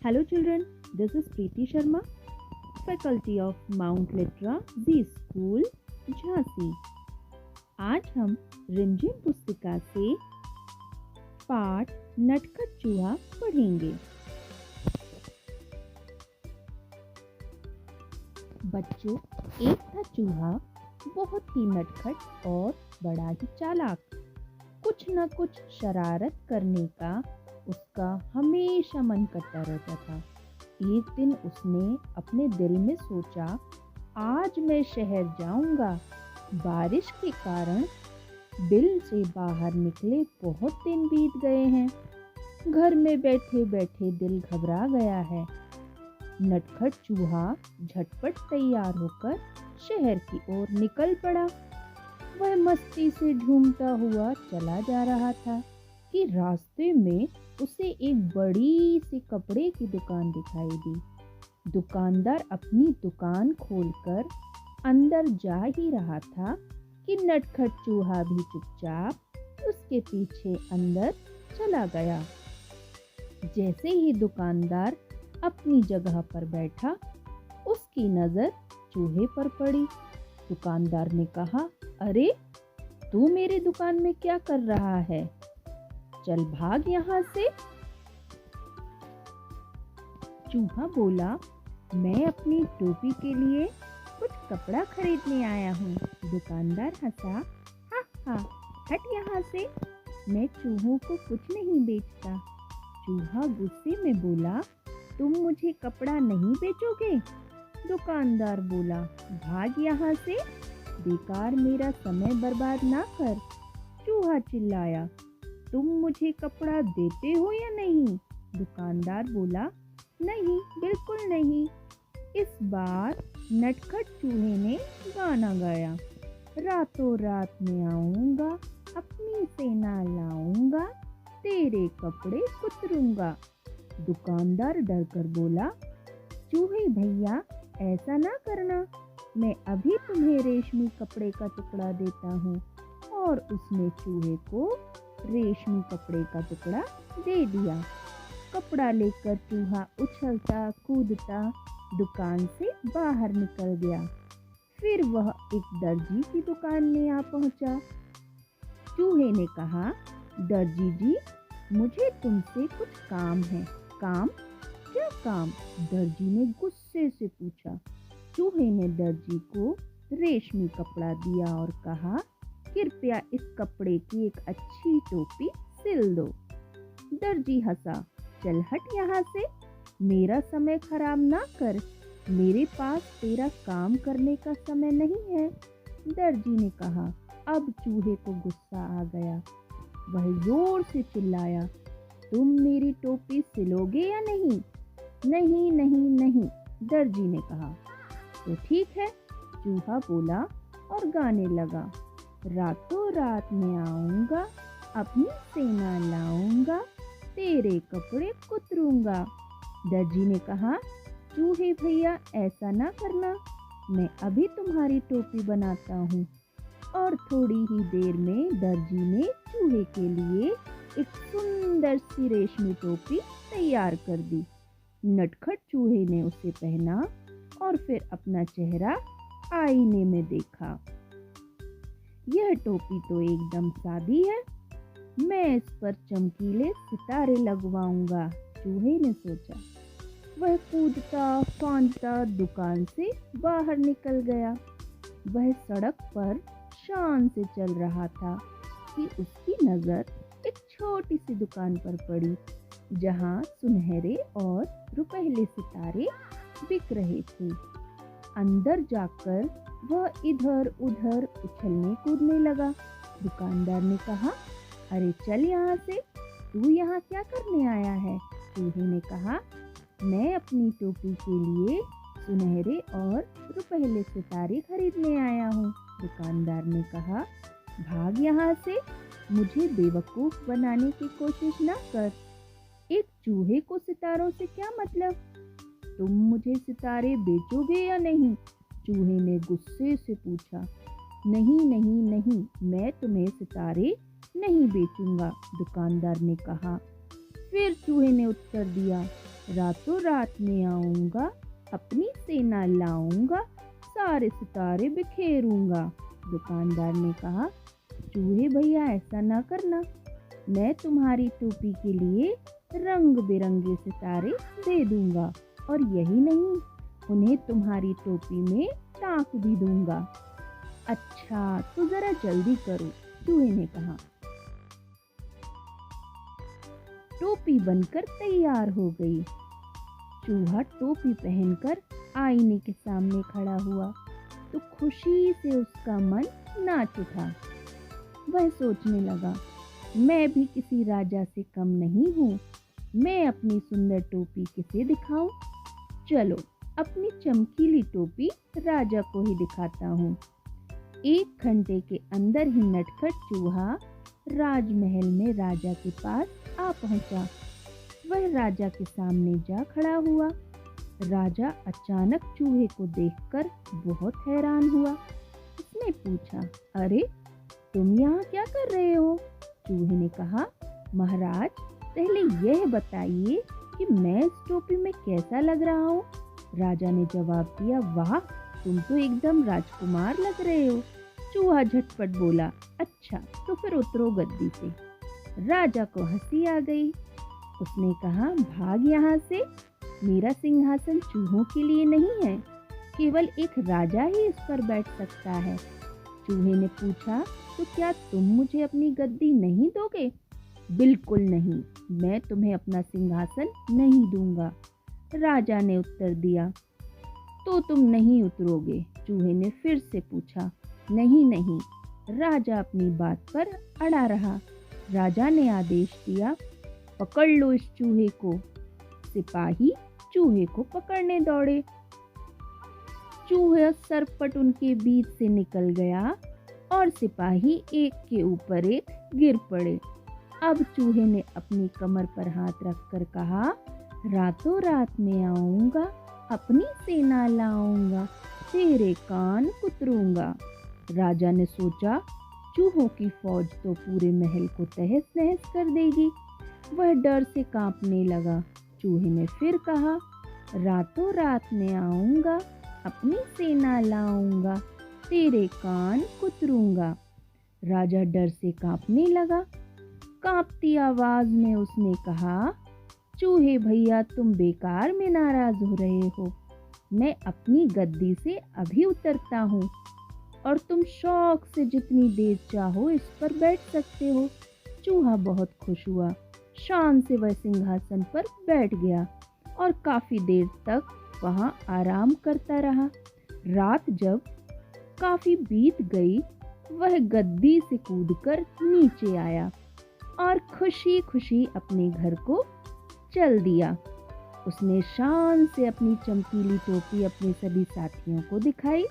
Hello children, this is Preeti Sharma, faculty of Mount Litra Z School, Jhansi. आज हम रिमझिम पुस्तिका से पाठ नटखट चूहा पढ़ेंगे। बच्चों, एक था चूहा, बहुत ही नटखट और बड़ा ही चालाक। कुछ न कुछ शरारत करने का उसका हमेशा मन करता रहता था। एक दिन उसने अपने दिल में सोचा, आज मैं शहर जाऊंगा। बारिश के कारण बिल से बाहर निकले बहुत दिन बीत गए हैं। घर में बैठे बैठे दिल घबरा गया है। नटखट चूहा झटपट तैयार होकर शहर की ओर निकल पड़ा। वह मस्ती से झूमता हुआ चला जा रहा था कि रास्ते में उसे एक बड़ी सी कपड़े की दुकान दिखाई दी। दुकानदार अपनी दुकान खोलकर अंदर जा ही रहा था कि नटखट चूहा भी चुपचाप उसके पीछे अंदर चला गया। जैसे ही दुकानदार अपनी जगह पर बैठा, उसकी नजर चूहे पर पड़ी। दुकानदार ने कहा, अरे तू मेरी दुकान में क्या कर रहा है? चल भाग यहाँ से। चूहा बोला, मैं अपनी टोपी के लिए कुछ कपड़ा खरीदने आया हूँ। दुकानदार हंसा, हा हा, हट यहाँ से, मैं चूहों को कुछ नहीं बेचता। चूहा गुस्से में बोला, तुम मुझे कपड़ा नहीं बेचोगे? दुकानदार बोला, भाग यहाँ से, बेकार मेरा समय बर्बाद ना कर। चूहा चिल्लाया, तुम मुझे कपड़ा देते हो या नहीं? दुकानदार बोला, नहीं, बिल्कुल नहीं। इस बार नटखट चूहे ने गाना गाया, रातों रात में आऊंगा, अपनी सेना लाऊंगा, तेरे कपड़े कुतरूंगा। दुकानदार डर कर बोला, चूहे भैया ऐसा ना करना, मैं अभी तुम्हें रेशमी कपड़े का टुकड़ा देता हूँ। और उसने चूहे को रेशमी कपड़े का टुकड़ा दे दिया। कपड़ा लेकर चूहा उछलता कूदता दुकान से बाहर निकल गया। फिर वह एक दर्जी की दुकान में आ पहुंचा। चूहे ने कहा, दर्जी जी, मुझे तुमसे कुछ काम है। काम? क्या काम? दर्जी ने गुस्से से पूछा। चूहे ने दर्जी को रेशमी कपड़ा दिया और कहा, कृपया इस कपड़े की एक अच्छी टोपी सिल दो। दर्जी हंसा, चल हट यहाँ से, मेरा समय खराब ना कर, मेरे पास तेरा काम करने का समय नहीं है। दर्जी ने कहा। अब चूहे को गुस्सा आ गया। वह जोर से चिल्लाया, तुम मेरी टोपी सिलोगे या नहीं? नहीं नहीं नहीं, दर्जी ने कहा। तो ठीक है, चूहा बोला और गाने लगा, रातों रात में आऊंगा, अपनी सेना लाऊंगा, तेरे कपड़े कुतरूंगा। दर्जी ने कहा, चूहे भैया ऐसा ना करना, मैं अभी तुम्हारी टोपी बनाता हूँ। और थोड़ी ही देर में दर्जी ने चूहे के लिए एक सुंदर सी रेशमी टोपी तैयार कर दी। नटखट चूहे ने उसे पहना और फिर अपना चेहरा आईने में देखा। यह टोपी तो एकदम सादी है, मैं इस पर चमकीले सितारे लगवाऊंगा, चूहे ने सोचा। वह कूदता फांदता दुकान से बाहर निकल गया। वह सड़क पर शान से चल रहा था कि उसकी नजर एक छोटी सी दुकान पर पड़ी, जहां सुनहरे और रुपहले सितारे बिक रहे थे। अंदर जाकर वह इधर उधर उछलने कूदने लगा। दुकानदार ने कहा, अरे चल यहाँ से, तू यहाँ क्या करने आया है? चूहे ने कहा, मैं अपनी टोपी के लिए सुनहरे और रुपहले सितारे खरीदने आया हूँ। दुकानदार ने कहा, भाग यहाँ से, मुझे बेवकूफ बनाने की कोशिश ना कर। एक चूहे को सितारों से क्या मतलब? तुम मुझे सितारे बेचोगे या नहीं? चूहे ने गुस्से से पूछा। नहीं नहीं नहीं, मैं तुम्हें सितारे नहीं बेचूंगा, दुकानदार ने कहा। फिर चूहे ने उत्तर दिया, रातों रात में आऊंगा, अपनी सेना लाऊंगा, सारे सितारे बिखेरूंगा। दुकानदार ने कहा, चूहे भैया ऐसा ना करना, मैं तुम्हारी टोपी के लिए रंग बिरंगे सितारे दे दूंगा, और यही नहीं, उन्हें तुम्हारी टोपी में टांक भी दूंगा। अच्छा तो जरा जल्दी करो, चूहे ने कहा। टोपी बनकर तैयार हो गई। चूहा टोपी पहनकर आईने के सामने खड़ा हुआ तो खुशी से उसका मन नाच उठा। वह सोचने लगा, मैं भी किसी राजा से कम नहीं हूँ, मैं अपनी सुंदर टोपी किसे दिखाऊं? चलो अपनी चमकीली टोपी राजा को ही दिखाता हूँ। 1 घंटे के अंदर ही नटखट चूहा राजमहल में राजा के पास आ पहुंचा। वह राजा के सामने जा खड़ा हुआ। राजा अचानक चूहे को देखकर बहुत हैरान हुआ। उसने पूछा, अरे तुम यहाँ क्या कर रहे हो? चूहे ने कहा, महाराज पहले यह बताइए कि मैं इस टोपी में कैसा लग रहा हूँ? राजा ने जवाब दिया, वाह तुम तो एकदम राजकुमार लग रहे हो। चूहा झटपट बोला, अच्छा तो फिर उतरो गद्दी से। राजा को हंसी आ गई। उसने कहा, भाग यहाँ से, मेरा सिंहासन चूहों के लिए नहीं है, केवल एक राजा ही इस पर बैठ सकता है। चूहे ने पूछा, तो क्या तुम मुझे अपनी गद्दी नहीं दोगे? बिल्कुल नहीं, मैं तुम्हें अपना सिंहासन नहीं दूंगा, राजा ने उत्तर दिया। तो तुम नहीं उतरोगे? चूहे ने फिर से पूछा। नहीं नहीं, राजा अपनी बात पर अड़ा रहा। राजा ने आदेश दिया, पकड़ लो इस चूहे को। सिपाही चूहे को पकड़ने दौड़े। चूहा सरपट उनके बीच से निकल गया और सिपाही एक के ऊपर एक गिर पड़े। अब चूहे ने अपनी कमर पर हाथ रखकर कहा, रातों रात में आऊंगा, अपनी सेना लाऊंगा, तेरे कान कुतरूंगा। राजा ने सोचा, चूहों की फौज तो पूरे महल को तहस नहस कर देगी। वह डर से कांपने लगा। चूहे ने फिर कहा, रातों रात में आऊंगा, अपनी सेना लाऊंगा, तेरे कान कुतरूंगा। राजा डर से कांपने लगा। कांपती आवाज में उसने कहा, चूहे भैया तुम बेकार में नाराज हो रहे हो, मैं अपनी गद्दी से अभी उतरता हूँ और तुम शौक से जितनी देर चाहो इस पर बैठ सकते हो। चूहा बहुत खुश हुआ। शान से वह सिंहासन पर बैठ गया और काफी देर तक वहाँ आराम करता रहा। रात जब काफी बीत गई, वह गद्दी से कूदकर नीचे आया और खुशी खुशी अपने घर को चल दिया। उसने शान से अपनी चमकीली टोपी अपने सभी साथियों को दिखाई।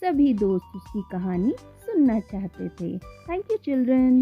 सभी दोस्त उसकी कहानी सुनना चाहते थे। Thank you children.